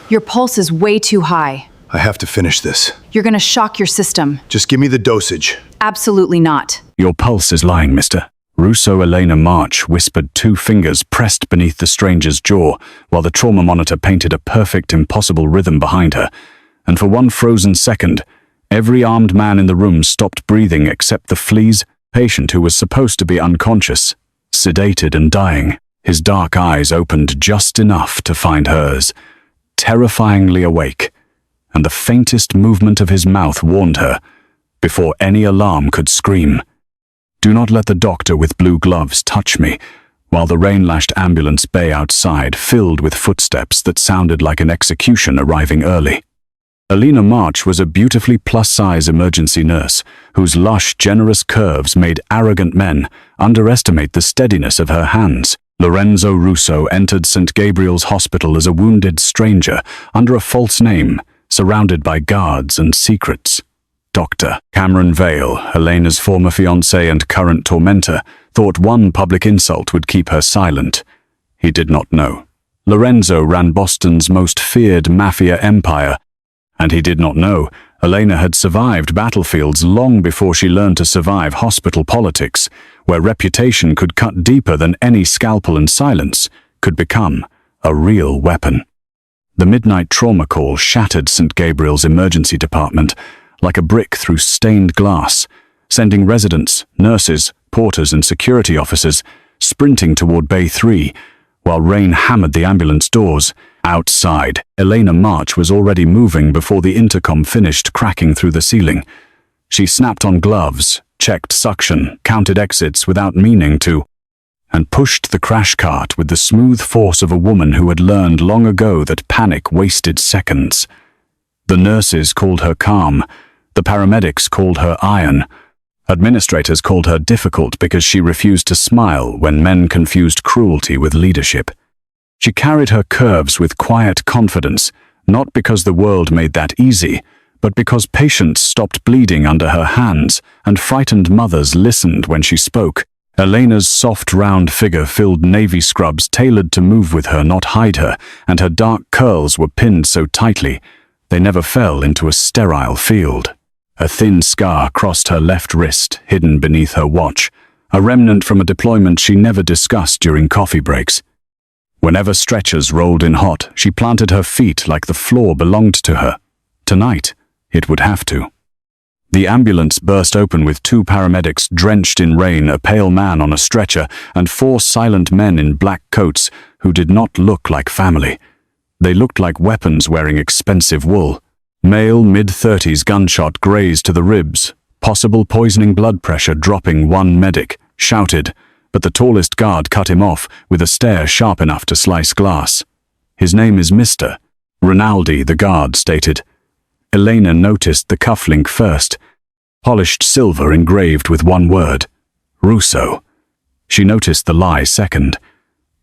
Your pulse is way too high. I have to finish this. You're gonna shock your system. Just give me the dosage. Absolutely not. Your pulse is lying, mister. Russo Elena March whispered, two fingers pressed beneath the stranger's jaw, while the trauma monitor painted a perfect, impossible rhythm behind her. And for one frozen second, every armed man in the room stopped breathing except the flea's patient, who was supposed to be unconscious, sedated and dying. His dark eyes opened just enough to find hers, terrifyingly awake, and the faintest movement of his mouth warned her, before any alarm could scream. Do not let the doctor with blue gloves touch me, while the rain-lashed ambulance bay outside filled with footsteps that sounded like an execution arriving early. Elena March was a beautifully plus-size emergency nurse, whose lush, generous curves made arrogant men underestimate the steadiness of her hands. Lorenzo Russo entered St. Gabriel's Hospital as a wounded stranger under a false name, surrounded by guards and secrets. Dr. Cameron Vale, Elena's former fiancé and current tormentor, thought one public insult would keep her silent. He did not know. Lorenzo ran Boston's most feared Mafia empire, and he did not know Elena had survived battlefields long before she learned to survive hospital politics, where reputation could cut deeper than any scalpel, and silence could become a real weapon. The midnight trauma call shattered St. Gabriel's emergency department like a brick through stained glass, sending residents, nurses, porters, and security officers sprinting toward Bay 3, while rain hammered the ambulance doors. Outside, Elena March was already moving before the intercom finished cracking through the ceiling. She snapped on gloves, checked suction, counted exits without meaning to, and pushed the crash cart with the smooth force of a woman who had learned long ago that panic wasted seconds. The nurses called her calm. The paramedics called her iron. Administrators called her difficult because she refused to smile when men confused cruelty with leadership. She carried her curves with quiet confidence, not because the world made that easy, but because patients stopped bleeding under her hands and frightened mothers listened when she spoke. Elena's soft, round figure filled navy scrubs tailored to move with her, not hide her, and her dark curls were pinned so tightly they never fell into a sterile field. A thin scar crossed her left wrist, hidden beneath her watch, a remnant from a deployment she never discussed during coffee breaks. Whenever stretchers rolled in hot, she planted her feet like the floor belonged to her. Tonight, it would have to. The ambulance burst open with two paramedics drenched in rain, a pale man on a stretcher, and four silent men in black coats who did not look like family. They looked like weapons wearing expensive wool. Male, mid-30s gunshot grazed to the ribs, possible poisoning, blood pressure dropping. One medic shouted, but the tallest guard cut him off with a stare sharp enough to slice glass. His name is Mr. Rinaldi, the guard stated. Elena noticed the cufflink first, polished silver engraved with one word, Russo. She noticed the lie second.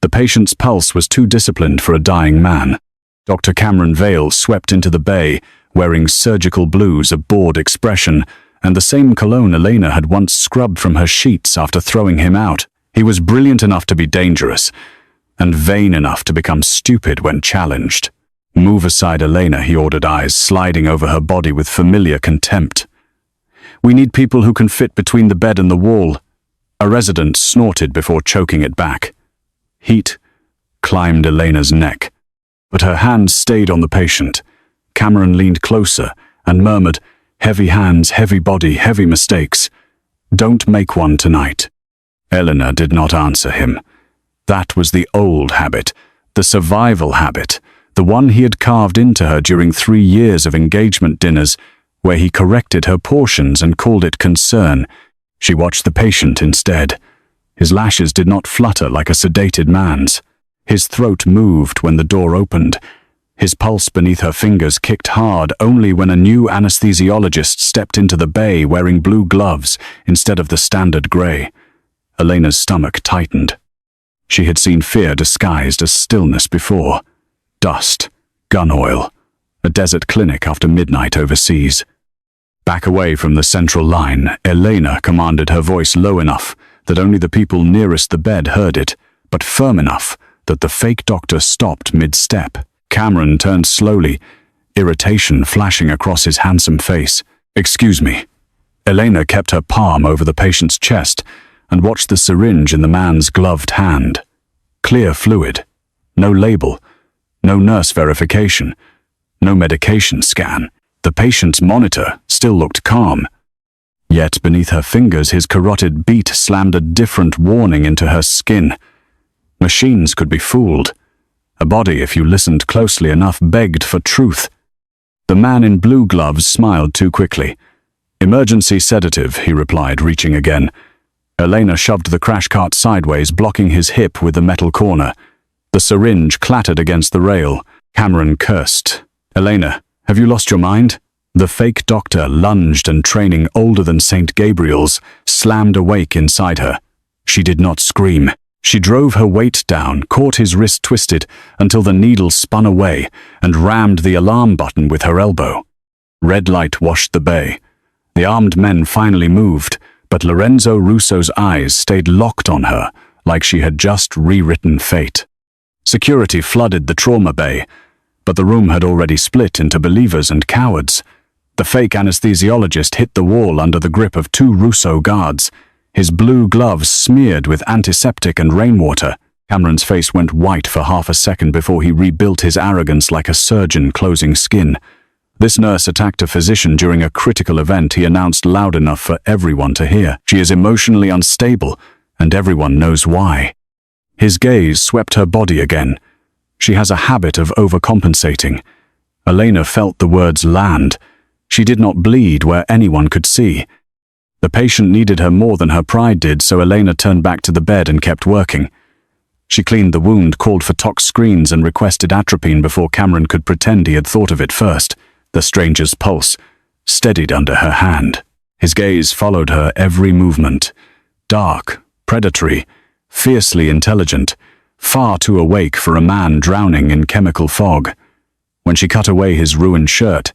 The patient's pulse was too disciplined for a dying man. Dr. Cameron Vale swept into the bay, wearing surgical blues, a bored expression, and the same cologne Elena had once scrubbed from her sheets after throwing him out. He was brilliant enough to be dangerous, and vain enough to become stupid when challenged. Move aside, Elena, he ordered, eyes sliding over her body with familiar contempt. We need people who can fit between the bed and the wall. A resident snorted before choking it back. Heat climbed Elena's neck, but her hands stayed on the patient. Cameron leaned closer and murmured, heavy hands, heavy body, heavy mistakes. Don't make one tonight. Elena did not answer him. That was the old habit, the survival habit, the one he had carved into her during 3 years of engagement dinners, where he corrected her portions and called it concern. She watched the patient instead. His lashes did not flutter like a sedated man's. His throat moved when the door opened. His pulse beneath her fingers kicked hard only when a new anesthesiologist stepped into the bay wearing blue gloves instead of the standard gray. Elena's stomach tightened. She had seen fear disguised as stillness before. Dust, gun oil, a desert clinic after midnight overseas. Back away from the central line, Elena commanded, her voice low enough that only the people nearest the bed heard it, but firm enough that the fake doctor stopped mid-step. Cameron turned slowly, irritation flashing across his handsome face. "Excuse me." Elena kept her palm over the patient's chest and watched the syringe in the man's gloved hand. Clear fluid. No label. No nurse verification. No medication scan. The patient's monitor still looked calm. Yet beneath her fingers his carotid beat slammed a different warning into her skin. Machines could be fooled. A body, if you listened closely enough, begged for truth. The man in blue gloves smiled too quickly. "Emergency sedative," he replied, reaching again. Elena shoved the crash cart sideways, blocking his hip with the metal corner. The syringe clattered against the rail. Cameron cursed. "Elena, have you lost your mind?" The fake doctor lunged and, training older than St. Gabriel's, slammed awake inside her. She did not scream. She drove her weight down, caught his wrist twisted until the needle spun away, and rammed the alarm button with her elbow. Red light washed the bay. The armed men finally moved, but Lorenzo Russo's eyes stayed locked on her, like she had just rewritten fate. Security flooded the trauma bay, but the room had already split into believers and cowards. The fake anesthesiologist hit the wall under the grip of 2 Russo guards, his blue gloves smeared with antiseptic and rainwater. Cameron's face went white for half a second before he rebuilt his arrogance like a surgeon closing skin. This nurse attacked a physician during a critical event, he announced loud enough for everyone to hear. She is emotionally unstable, and everyone knows why. His gaze swept her body again. She has a habit of overcompensating. Elena felt the words land. She did not bleed where anyone could see. The patient needed her more than her pride did, so Elena turned back to the bed and kept working. She cleaned the wound, called for tox screens, and requested atropine before Cameron could pretend he had thought of it first. The stranger's pulse steadied under her hand. His gaze followed her every movement. Dark, predatory, fiercely intelligent, far too awake for a man drowning in chemical fog. When she cut away his ruined shirt,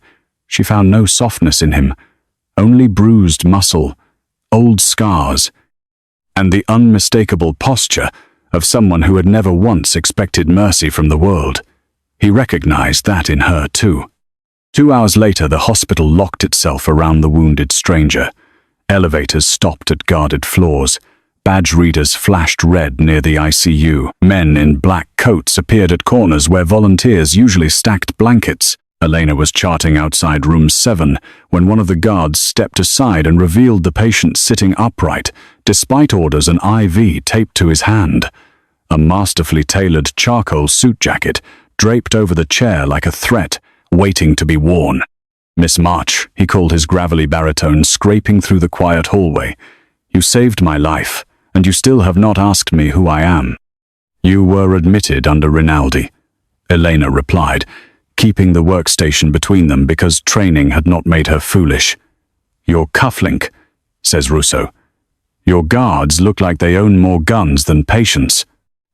she found no softness in him, only bruised muscle, old scars, and the unmistakable posture of someone who had never once expected mercy from the world. He recognized that in her, too. 2 hours later, the hospital locked itself around the wounded stranger. Elevators stopped at guarded floors. Badge readers flashed red near the ICU. Men in black coats appeared at corners where volunteers usually stacked blankets. Elena was charting outside room 7 when one of the guards stepped aside and revealed the patient sitting upright, despite orders an IV taped to his hand. A masterfully tailored charcoal suit jacket draped over the chair like a threat, waiting to be worn. "Miss March," he called, his gravelly baritone scraping through the quiet hallway. "You saved my life, and you still have not asked me who I am." "You were admitted under Rinaldi," Elena replied, keeping the workstation between them because training had not made her foolish. "Your cufflink," says Russo. "Your guards look like they own more guns than patients.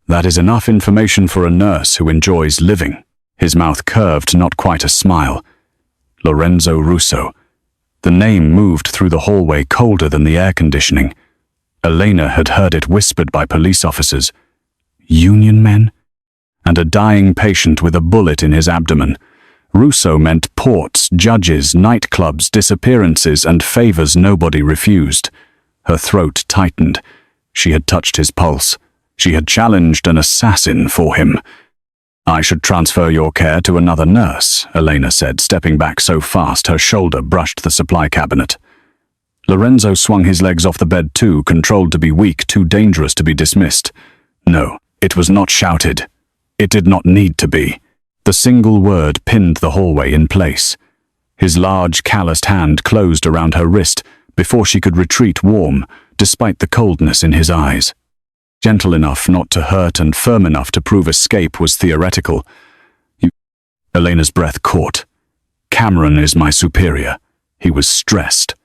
That is enough information for a nurse who enjoys living." His mouth curved, not quite a smile. Lorenzo Russo. The name moved through the hallway colder than the air conditioning. Elena had heard it whispered by police officers. Union men? And a dying patient with a bullet in his abdomen. Russo meant ports, judges, nightclubs, disappearances, and favors nobody refused. Her throat tightened. She had touched his pulse. She had challenged an assassin for him. "I should transfer your care to another nurse," Elena said, stepping back so fast her shoulder brushed the supply cabinet. Lorenzo swung his legs off the bed too, controlled to be weak, too dangerous to be dismissed. No, it was not shouted. It did not need to be. The single word pinned the hallway in place. His large, calloused hand closed around her wrist before she could retreat warm, despite the coldness in his eyes. Gentle enough not to hurt and firm enough to prove escape was theoretical. Elena's breath caught. "Cameron is my superior." He was stressed.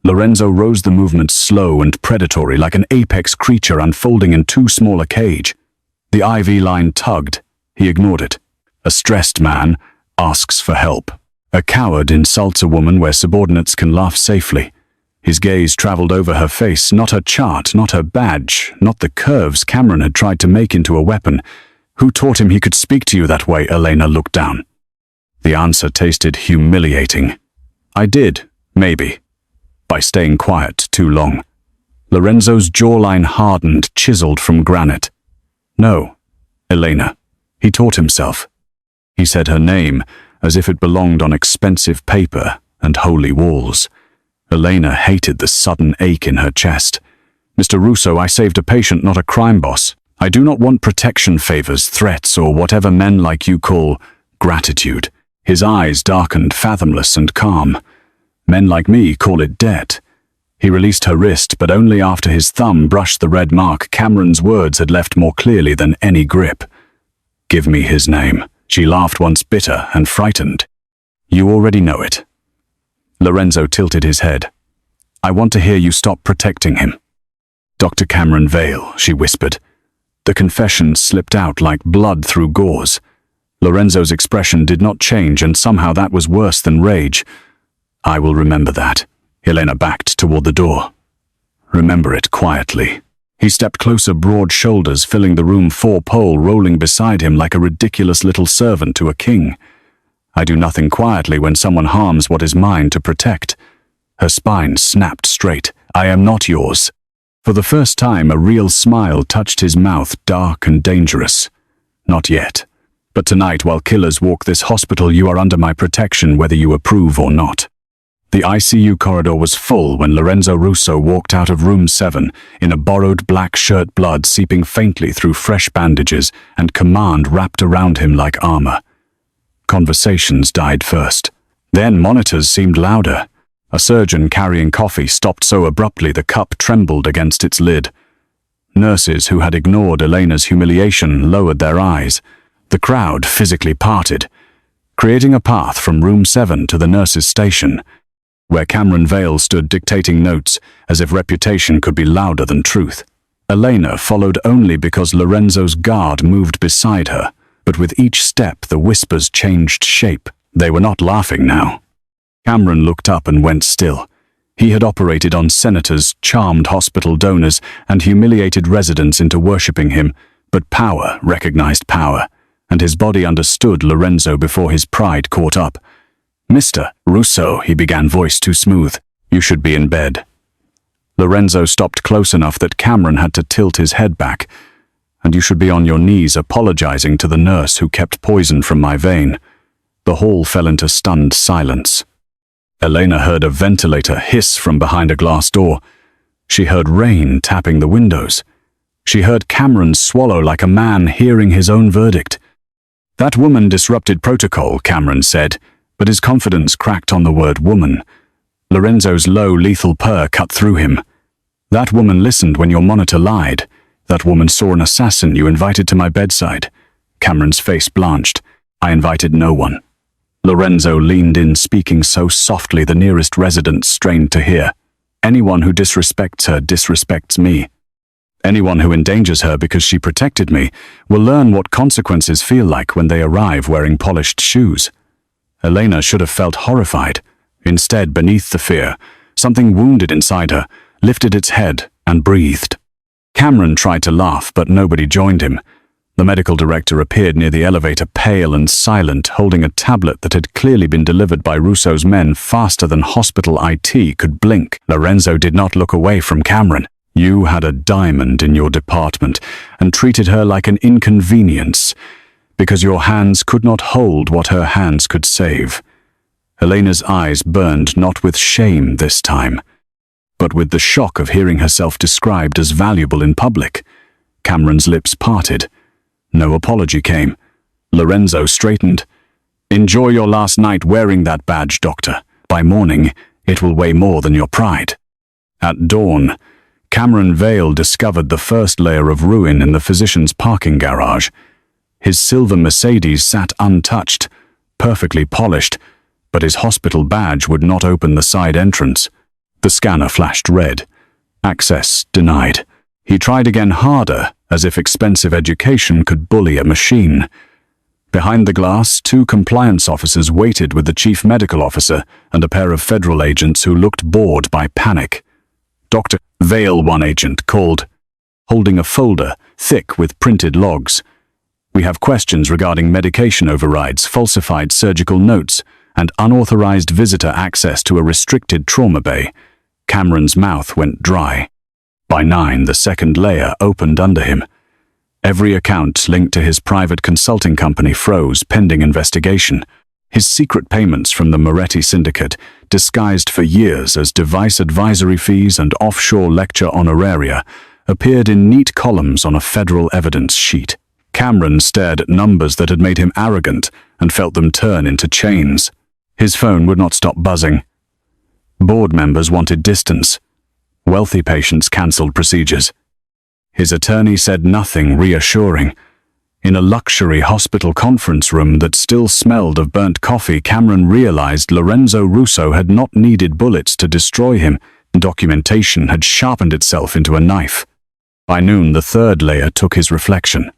Lorenzo rose, the movement slow and predatory, like an apex creature unfolding in too small a cage. The IV line tugged. He ignored it. A stressed man asks for help. A coward insults a woman where subordinates can laugh safely. His gaze traveled over her face, not her chart, not her badge, not the curves Cameron had tried to make into a weapon, Who taught him he could speak to you that way? Elena looked down. The answer tasted humiliating. I did, maybe, by staying quiet too long. Lorenzo's jawline hardened, chiseled from granite. No, Elena. He taught himself. He said her name as if it belonged on expensive paper and holy walls. Elena hated the sudden ache in her chest. Mr. Russo, I saved a patient, not a crime boss. I do not want protection, favors, threats, or whatever men like you call gratitude. His eyes darkened, fathomless and calm. Men like me call it debt. He released her wrist, but only after his thumb brushed the red mark Cameron's words had left more clearly than any grip. Give me his name. She laughed once, bitter and frightened. You already know it. Lorenzo tilted his head. I want to hear you stop protecting him. Dr. Cameron Vale, she whispered. The confession slipped out like blood through gauze. Lorenzo's expression did not change, and somehow that was worse than rage. I will remember that. Elena backed toward the door. Remember it quietly. He stepped closer, broad shoulders filling the room, four-pole rolling beside him like a ridiculous little servant to a king. I do nothing quietly when someone harms what is mine to protect. Her spine snapped straight. I am not yours. For the first time, a real smile touched his mouth, dark and dangerous. Not yet. But tonight, while killers walk this hospital, you are under my protection, whether you approve or not. The ICU corridor was full when Lorenzo Russo walked out of room 7 in a borrowed black shirt, blood seeping faintly through fresh bandages and command wrapped around him like armor. Conversations died first. Then monitors seemed louder. A surgeon carrying coffee stopped so abruptly the cup trembled against its lid. Nurses who had ignored Elena's humiliation lowered their eyes. The crowd physically parted, creating a path from room 7 to the nurses' station, where Cameron Vale stood dictating notes as if reputation could be louder than truth. Elena followed only because Lorenzo's guard moved beside her, but with each step the whispers changed shape. They were not laughing now. Cameron looked up and went still. He had operated on senators, charmed hospital donors, and humiliated residents into worshipping him, but power recognized power, and his body understood Lorenzo before his pride caught up. Mr. Russo, he began, voice too smooth. You should be in bed. Lorenzo stopped close enough that Cameron had to tilt his head back. And you should be on your knees apologizing to the nurse who kept poison from my vein. The hall fell into stunned silence. Elena heard a ventilator hiss from behind a glass door. She heard rain tapping the windows. She heard Cameron swallow like a man hearing his own verdict. That woman disrupted protocol, Cameron said, but his confidence cracked on the word woman. Lorenzo's low, lethal purr cut through him. That woman listened when your monitor lied. That woman saw an assassin you invited to my bedside. Cameron's face blanched. I invited no one. Lorenzo leaned in, speaking so softly the nearest residents strained to hear. Anyone who disrespects her disrespects me. Anyone who endangers her because she protected me will learn what consequences feel like when they arrive wearing polished shoes. Elena should have felt horrified. Instead, beneath the fear, something wounded inside her lifted its head and breathed. Cameron tried to laugh, but nobody joined him. The medical director appeared near the elevator, pale and silent, holding a tablet that had clearly been delivered by Russo's men faster than hospital IT could blink. Lorenzo did not look away from Cameron. You had a diamond in your department and treated her like an inconvenience because your hands could not hold what her hands could save. Elena's eyes burned not with shame this time, but with the shock of hearing herself described as valuable in public. Cameron's lips parted. No apology came. Lorenzo straightened. Enjoy your last night wearing that badge, Doctor. By morning, it will weigh more than your pride. At dawn, Cameron Vale discovered the first layer of ruin in the physician's parking garage. His silver Mercedes sat untouched, perfectly polished, but his hospital badge would not open the side entrance. The scanner flashed red. Access denied. He tried again harder, as if expensive education could bully a machine. Behind the glass, 2 compliance officers waited with the chief medical officer and a pair of federal agents who looked bored by panic. Dr. Vale, one agent called, holding a folder thick with printed logs. We have questions regarding medication overrides, falsified surgical notes, and unauthorized visitor access to a restricted trauma bay. Cameron's mouth went dry. By 9, the second layer opened under him. Every account linked to his private consulting company froze pending investigation. His secret payments from the Moretti syndicate, disguised for years as device advisory fees and offshore lecture honoraria, appeared in neat columns on a federal evidence sheet. Cameron stared at numbers that had made him arrogant and felt them turn into chains. His phone would not stop buzzing. Board members wanted distance. Wealthy patients cancelled procedures. His attorney said nothing reassuring. In a luxury hospital conference room that still smelled of burnt coffee, Cameron realized Lorenzo Russo had not needed bullets to destroy him. Documentation had sharpened itself into a knife. By noon, the third layer took his reflection.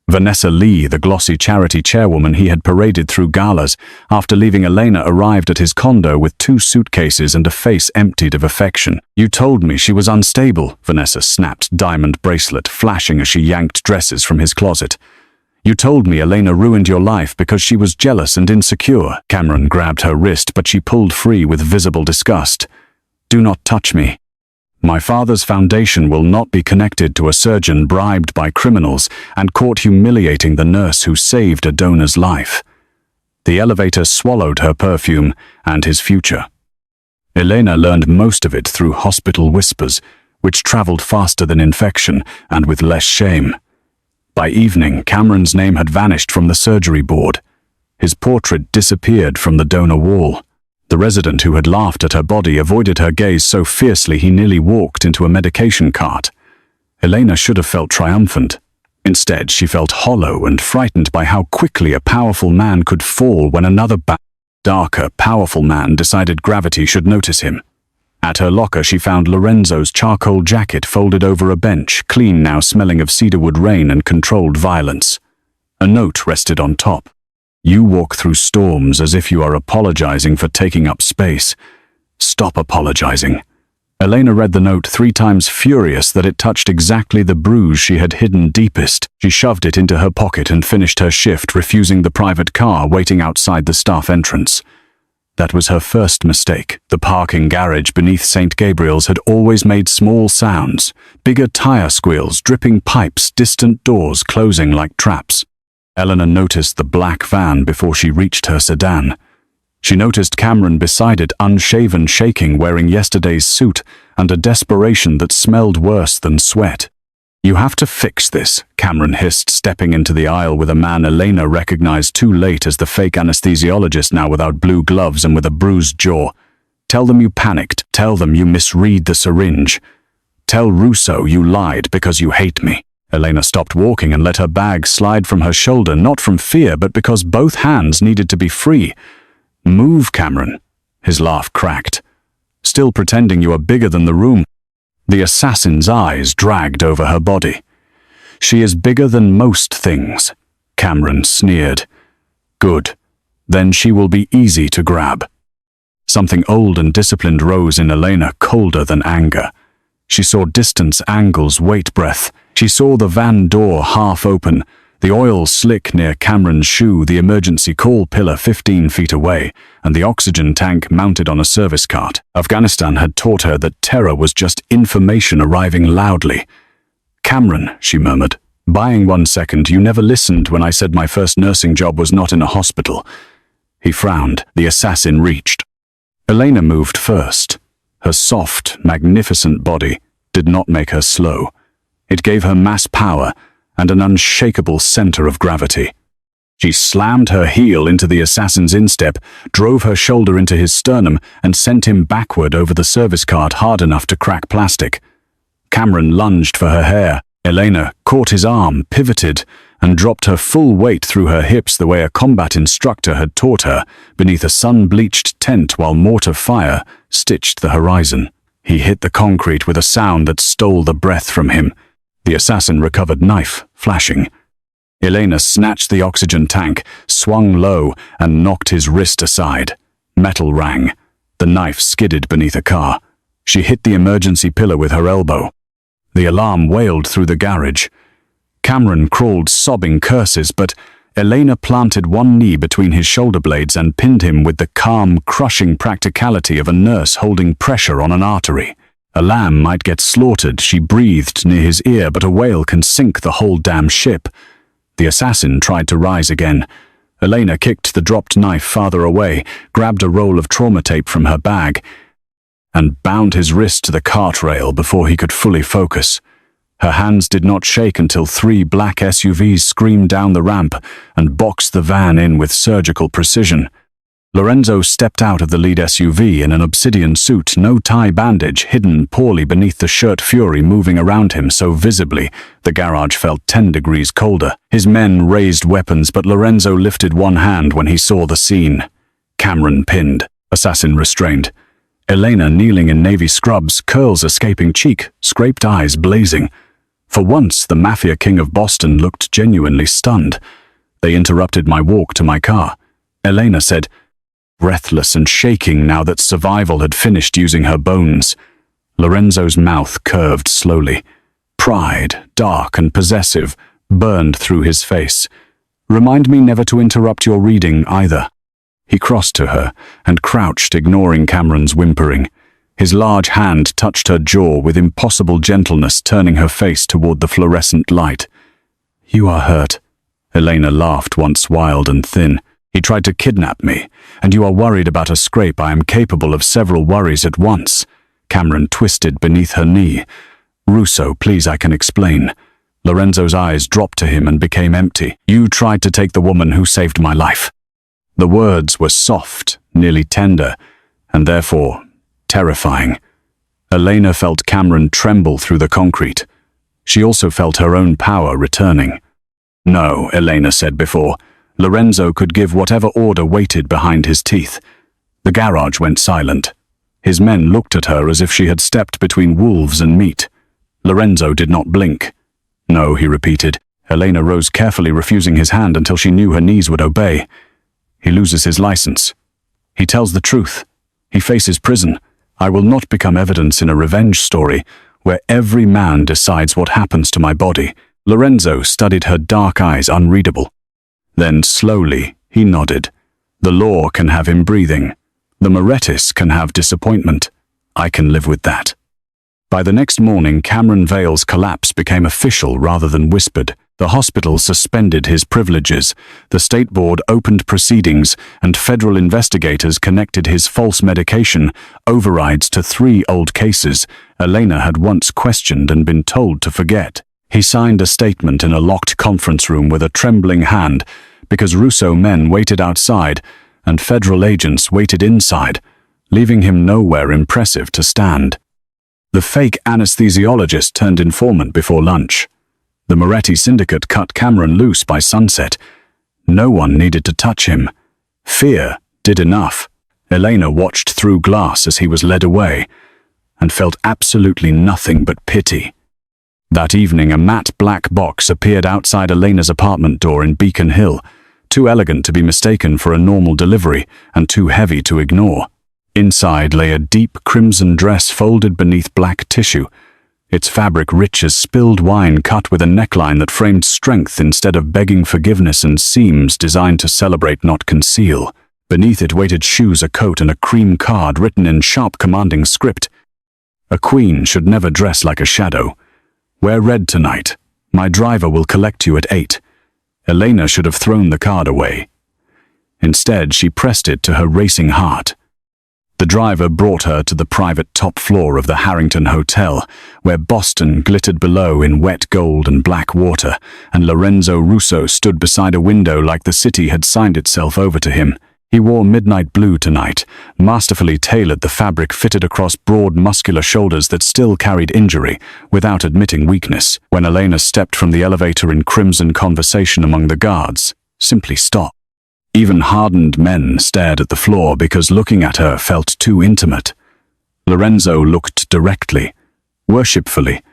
Vanessa Lee, the glossy charity chairwoman he had paraded through galas after leaving Elena, arrived at his condo with 2 suitcases and a face emptied of affection. "You told me she was unstable," Vanessa snapped, diamond bracelet flashing as she yanked dresses from his closet. "You told me Elena ruined your life because she was jealous and insecure." Cameron grabbed her wrist, but she pulled free with visible disgust. "Do not touch me. My father's foundation will not be connected to a surgeon bribed by criminals and caught humiliating the nurse who saved a donor's life." The elevator swallowed her perfume and his future. Elena learned most of it through hospital whispers, which traveled faster than infection and with less shame. By evening, Cameron's name had vanished from the surgery board. His portrait disappeared from the donor wall. The resident who had laughed at her body avoided her gaze so fiercely he nearly walked into a medication cart. Elena should have felt triumphant. Instead, she felt hollow and frightened by how quickly a powerful man could fall when another darker, powerful man decided gravity should notice him. At her locker, she found Lorenzo's charcoal jacket folded over a bench, clean now, smelling of cedarwood rain and controlled violence. A note rested on top. "You walk through storms as if you are apologizing for taking up space. Stop apologizing." Elena read the note 3 times, furious that it touched exactly the bruise she had hidden deepest. She shoved it into her pocket and finished her shift, refusing the private car waiting outside the staff entrance. That was her first mistake. The parking garage beneath St. Gabriel's had always made small sounds, bigger tire squeals, dripping pipes, distant doors closing like traps. Eleanor noticed the black van before she reached her sedan. She noticed Cameron beside it, unshaven, shaking, wearing yesterday's suit, and a desperation that smelled worse than sweat. "You have to fix this," Cameron hissed, stepping into the aisle with a man Elena recognized too late as the fake anesthesiologist, now without blue gloves and with a bruised jaw. "Tell them you panicked. Tell them you misread the syringe. Tell Russo you lied because you hate me." Elena stopped walking and let her bag slide from her shoulder, not from fear, but because both hands needed to be free. "Move, Cameron." His laugh cracked. "Still pretending you are bigger than the room." The assassin's eyes dragged over her body. "She is bigger than most things," Cameron sneered. "Good. Then she will be easy to grab." Something old and disciplined rose in Elena, colder than anger. She saw distance, angles, weight, breath. She saw the van door half open, the oil slick near Cameron's shoe, the emergency call pillar 15 feet away, and the oxygen tank mounted on a service cart. Afghanistan had taught her that terror was just information arriving loudly. "Cameron," she murmured, "buying 1 second, you never listened when I said my first nursing job was not in a hospital." He frowned. The assassin reached. Elena moved first. Her soft, magnificent body did not make her slow. It gave her mass power and an unshakable center of gravity. She slammed her heel into the assassin's instep, drove her shoulder into his sternum, and sent him backward over the service cart hard enough to crack plastic. Cameron lunged for her hair. Elena caught his arm, pivoted, and dropped her full weight through her hips the way a combat instructor had taught her, beneath a sun-bleached tent while mortar fire stitched the horizon. He hit the concrete with a sound that stole the breath from him. The assassin recovered, knife flashing. Elena snatched the oxygen tank, swung low, and knocked his wrist aside. Metal rang. The knife skidded beneath a car. She hit the emergency pillar with her elbow. The alarm wailed through the garage. Cameron crawled sobbing curses, but Elena planted one knee between his shoulder blades and pinned him with the calm, crushing practicality of a nurse holding pressure on an artery. A lamb might get slaughtered, she breathed near his ear, but a whale can sink the whole damn ship. The assassin tried to rise again. Elena kicked the dropped knife farther away, grabbed a roll of trauma tape from her bag, and bound his wrist to the cart rail before he could fully focus. Her hands did not shake until 3 black SUVs screamed down the ramp and boxed the van in with surgical precision. Lorenzo stepped out of the lead SUV in an obsidian suit, no tie bandage, hidden poorly beneath the shirt, fury moving around him so visibly the garage felt 10 degrees colder. His men raised weapons, but Lorenzo lifted one hand when he saw the scene. Cameron pinned, assassin restrained. Elena kneeling in navy scrubs, curls escaping cheek, scraped eyes blazing. For once, the Mafia king of Boston looked genuinely stunned. They interrupted my walk to my car. Elena said, breathless and shaking now that survival had finished using her bones. Lorenzo's mouth curved slowly. Pride, dark and possessive, burned through his face. Remind me never to interrupt your reading either. He crossed to her and crouched, ignoring Cameron's whimpering. His large hand touched her jaw with impossible gentleness, turning her face toward the fluorescent light. You are hurt. Elena laughed, once wild and thin. He tried to kidnap me, and you are worried about a scrape. I am capable of several worries at once. Cameron twisted beneath her knee. Russo, please, I can explain. Lorenzo's eyes dropped to him and became empty. You tried to take the woman who saved my life. The words were soft, nearly tender, and therefore terrifying. Elena felt Cameron tremble through the concrete. She also felt her own power returning. No, Elena said before. Lorenzo could give whatever order waited behind his teeth. The garage went silent. His men looked at her as if she had stepped between wolves and meat. Lorenzo did not blink. No, he repeated. Elena rose carefully, refusing his hand until she knew her knees would obey. He loses his license. He tells the truth. He faces prison. I will not become evidence in a revenge story where every man decides what happens to my body. Lorenzo studied her dark eyes, unreadable. Then slowly he nodded. The law can have him breathing. The Morettis can have disappointment. I can live with that. By the next morning, Cameron Vale's collapse became official rather than whispered. The hospital suspended his privileges. The state board opened proceedings, and federal investigators connected his false medication overrides to 3 old cases Elena had once questioned and been told to forget. He signed a statement in a locked conference room with a trembling hand because Russo men waited outside and federal agents waited inside, leaving him nowhere impressive to stand. The fake anesthesiologist turned informant before lunch. The Moretti syndicate cut Cameron loose by sunset. No one needed to touch him. Fear did enough. Elena watched through glass as he was led away and felt absolutely nothing but pity. That evening, a matte black box appeared outside Elena's apartment door in Beacon Hill, too elegant to be mistaken for a normal delivery and too heavy to ignore. Inside lay a deep crimson dress folded beneath black tissue, its fabric rich as spilled wine, cut with a neckline that framed strength instead of begging forgiveness, and seams designed to celebrate, not conceal. Beneath it waited shoes, a coat, and a cream card written in sharp, commanding script. A queen should never dress like a shadow. Wear red tonight. My driver will collect you at 8. Elena should have thrown the card away. Instead, she pressed it to her racing heart. The driver brought her to the private top floor of the Harrington Hotel, where Boston glittered below in wet gold and black water, and Lorenzo Russo stood beside a window like the city had signed itself over to him. He wore midnight blue tonight, masterfully tailored. The fabric fitted across broad, muscular shoulders that still carried injury, without admitting weakness. When Elena stepped from the elevator in crimson conversation among the guards, simply stopped. Even hardened men stared at the floor because looking at her felt too intimate. Lorenzo looked directly, worshipfully.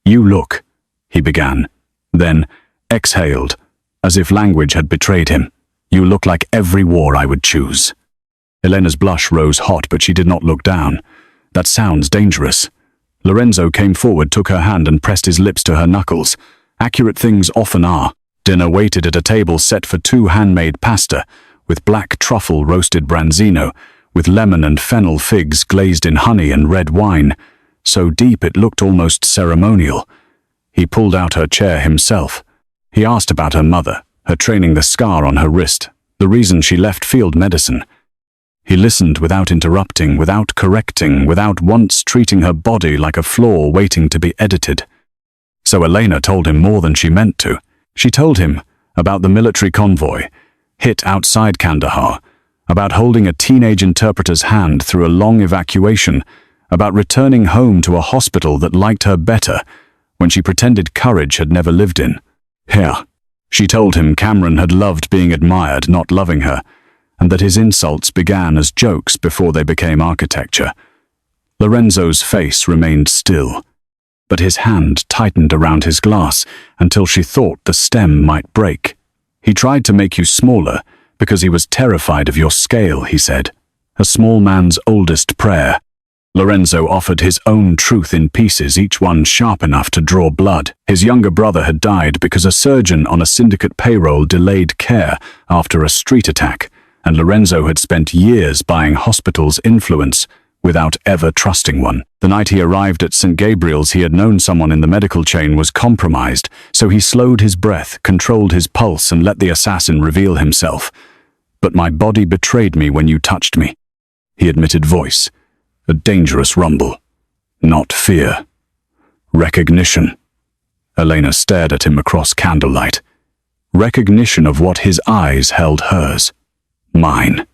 You look, he began, then exhaled, as if language had betrayed him. You look like every war I would choose. Elena's blush rose hot, but she did not look down. That sounds dangerous. Lorenzo came forward, took her hand and pressed his lips to her knuckles. Accurate things often are. Dinner waited at a table set for 2 handmade pasta, with black truffle roasted branzino, with lemon and fennel figs glazed in honey and red wine, so deep it looked almost ceremonial. He pulled out her chair himself. He asked about her mother, her training, the scar on her wrist, the reason she left field medicine. He listened without interrupting, without correcting, without once treating her body like a flaw waiting to be edited. So Elena told him more than she meant to. She told him about the military convoy, hit outside Kandahar, about holding a teenage interpreter's hand through a long evacuation, about returning home to a hospital that liked her better when she pretended courage had never lived in. Here, she told him Cameron had loved being admired, not loving her, and that his insults began as jokes before they became architecture. Lorenzo's face remained still, but his hand tightened around his glass until she thought the stem might break. He tried to make you smaller because he was terrified of your scale, he said. A small man's oldest prayer. Lorenzo offered his own truth in pieces, each one sharp enough to draw blood. His younger brother had died because a surgeon on a syndicate payroll delayed care after a street attack, and Lorenzo had spent years buying hospitals' influence without ever trusting one. The night he arrived at St. Gabriel's, he had known someone in the medical chain was compromised, so he slowed his breath, controlled his pulse, and let the assassin reveal himself. "But my body betrayed me when you touched me," he admitted, voice a dangerous rumble. Not fear. Recognition. Elena stared at him across candlelight. Recognition of what his eyes held hers. Mine.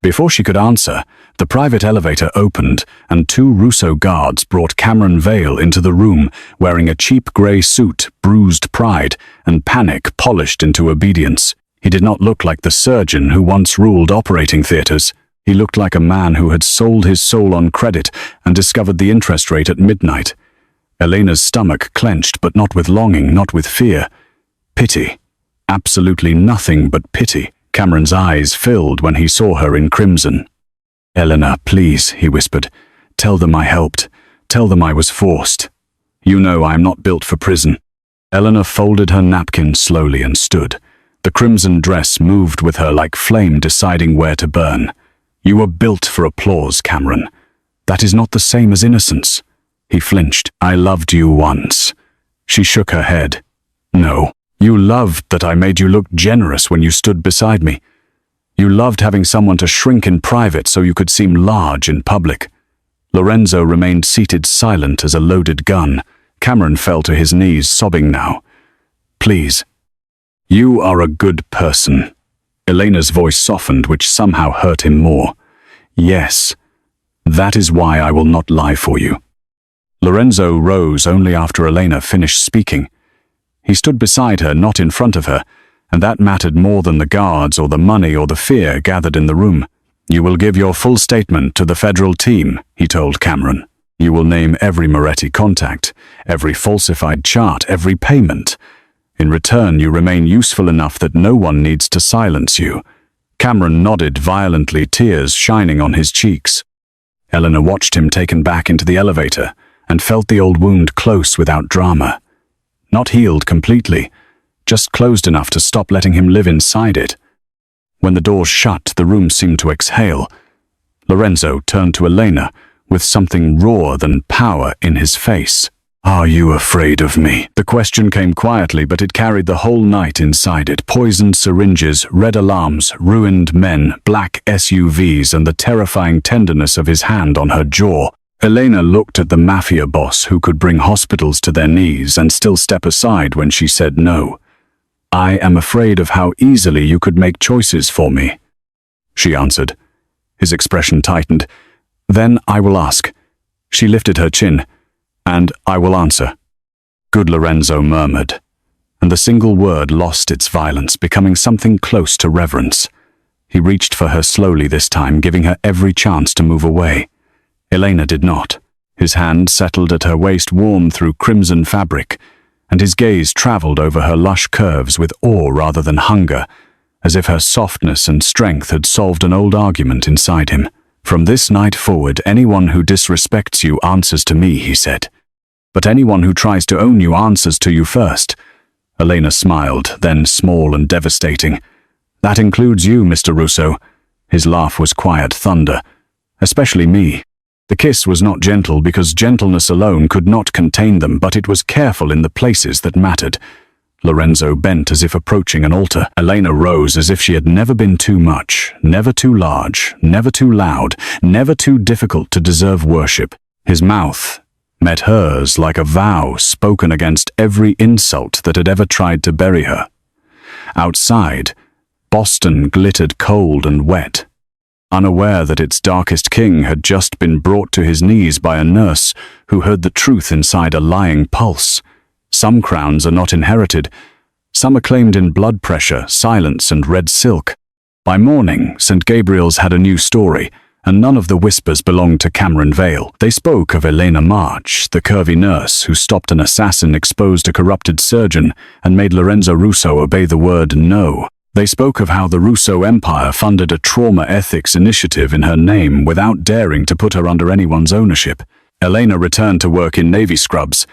Before she could answer, the private elevator opened and 2 Russo guards brought Cameron Vale into the room, wearing a cheap grey suit, bruised pride, and panic polished into obedience. He did not look like the surgeon who once ruled operating theatres. He looked like a man who had sold his soul on credit and discovered the interest rate at midnight. Elena's stomach clenched, but not with longing, not with fear. Pity. Absolutely nothing but pity. Cameron's eyes filled when he saw her in crimson. "Elena, please," he whispered. "Tell them I helped. Tell them I was forced. You know I am not built for prison." Elena folded her napkin slowly and stood. The crimson dress moved with her like flame deciding where to burn. "You were built for applause, Cameron. That is not the same as innocence." He flinched. "I loved you once." She shook her head. "No. You loved that I made you look generous when you stood beside me. You loved having someone to shrink in private so you could seem large in public." Lorenzo remained seated, silent as a loaded gun. Cameron fell to his knees, sobbing now. "Please. You are a good person." Elena's voice softened, which somehow hurt him more. "Yes. That is why I will not lie for you." Lorenzo rose only after Elena finished speaking. He stood beside her, not in front of her, and that mattered more than the guards or the money or the fear gathered in the room. "You will give your full statement to the federal team," he told Cameron. "You will name every Moretti contact, every falsified chart, every payment. In return, you remain useful enough that no one needs to silence you." Cameron nodded violently, tears shining on his cheeks. Elena watched him taken back into the elevator and felt the old wound close without drama. Not healed completely, just closed enough to stop letting him live inside it. When the doors shut, the room seemed to exhale. Lorenzo turned to Elena with something rawer than power in his face. "Are you afraid of me?" The question came quietly, but it carried the whole night inside it. Poisoned syringes, red alarms, ruined men, black SUVs, and the terrifying tenderness of his hand on her jaw. Elena looked at the Mafia boss who could bring hospitals to their knees and still step aside when she said no. "I am afraid of how easily you could make choices for me," she answered. His expression tightened. "Then I will ask." She lifted her chin. "And I will answer." "Good," Lorenzo murmured, and the single word lost its violence, becoming something close to reverence. He reached for her slowly this time, giving her every chance to move away. Elena did not. His hand settled at her waist, warm through crimson fabric, and his gaze traveled over her lush curves with awe rather than hunger, as if her softness and strength had solved an old argument inside him. "From this night forward, anyone who disrespects you answers to me," he said. "But anyone who tries to own you answers to you first. Elena smiled, then small and devastating. That includes you, Mr. Russo. His laugh was quiet thunder. Especially me. The kiss was not gentle because gentleness alone could not contain them, but it was careful in the places that mattered. Lorenzo bent as if approaching an altar. Elena rose as if she had never been too much, never too large, never too loud, never too difficult to deserve worship. His mouth met hers like a vow spoken against every insult that had ever tried to bury her. Outside, Boston glittered cold and wet. Unaware that its darkest king had just been brought to his knees by a nurse who heard the truth inside a lying pulse. Some crowns are not inherited. Some are claimed in blood pressure, silence, and red silk. By morning, St. Gabriel's had a new story, and none of the whispers belonged to Cameron Vale. They spoke of Elena March, the curvy nurse who stopped an assassin, exposed a corrupted surgeon, and made Lorenzo Russo obey the word no. They spoke of how the Russo Empire funded a trauma ethics initiative in her name without daring to put her under anyone's ownership. Elena returned to work in Navy scrubs,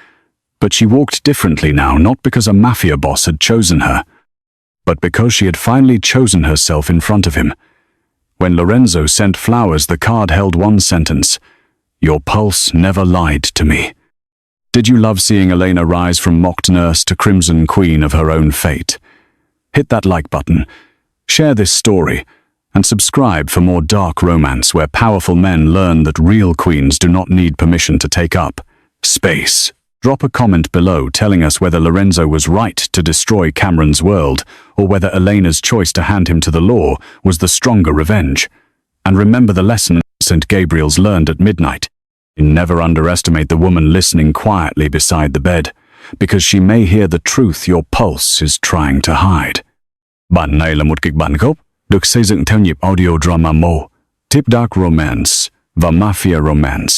but she walked differently now, not because a Mafia boss had chosen her, but because she had finally chosen herself in front of him. When Lorenzo sent flowers, the card held one sentence: "Your pulse never lied to me." Did you love seeing Elena rise from mocked nurse to crimson queen of her own fate? Hit that like button, share this story, and subscribe for more dark romance where powerful men learn that real queens do not need permission to take up space. Drop a comment below telling us whether Lorenzo was right to destroy Cameron's world, or whether Elena's choice to hand him to the law was the stronger revenge. And remember the lesson St. Gabriel's learned at midnight. Never underestimate the woman listening quietly beside the bed, because she may hear the truth your pulse is trying to hide. Bản này là một kịch bản gốc, được xây dựng theo nhịp audio drama mode, Deep Dark Romance và Mafia Romance,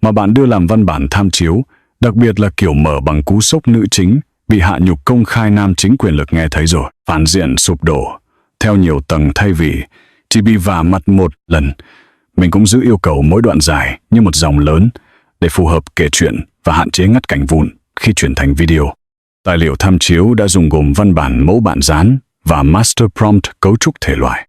mà bạn đưa làm văn bản tham chiếu, đặc biệt là kiểu mở bằng cú sốc nữ chính, bị hạ nhục công khai nam chính quyền lực nghe thấy rồi, phản diện sụp đổ, theo nhiều tầng thay vì chỉ bị vả mặt một lần. Mình cũng giữ yêu cầu mỗi đoạn dài như một dòng lớn để phù hợp kể chuyện và hạn chế ngắt cảnh vụn khi chuyển thành video. Tài liệu tham chiếu đã dùng gồm văn bản mẫu bạn dán và master prompt cấu trúc thể loại.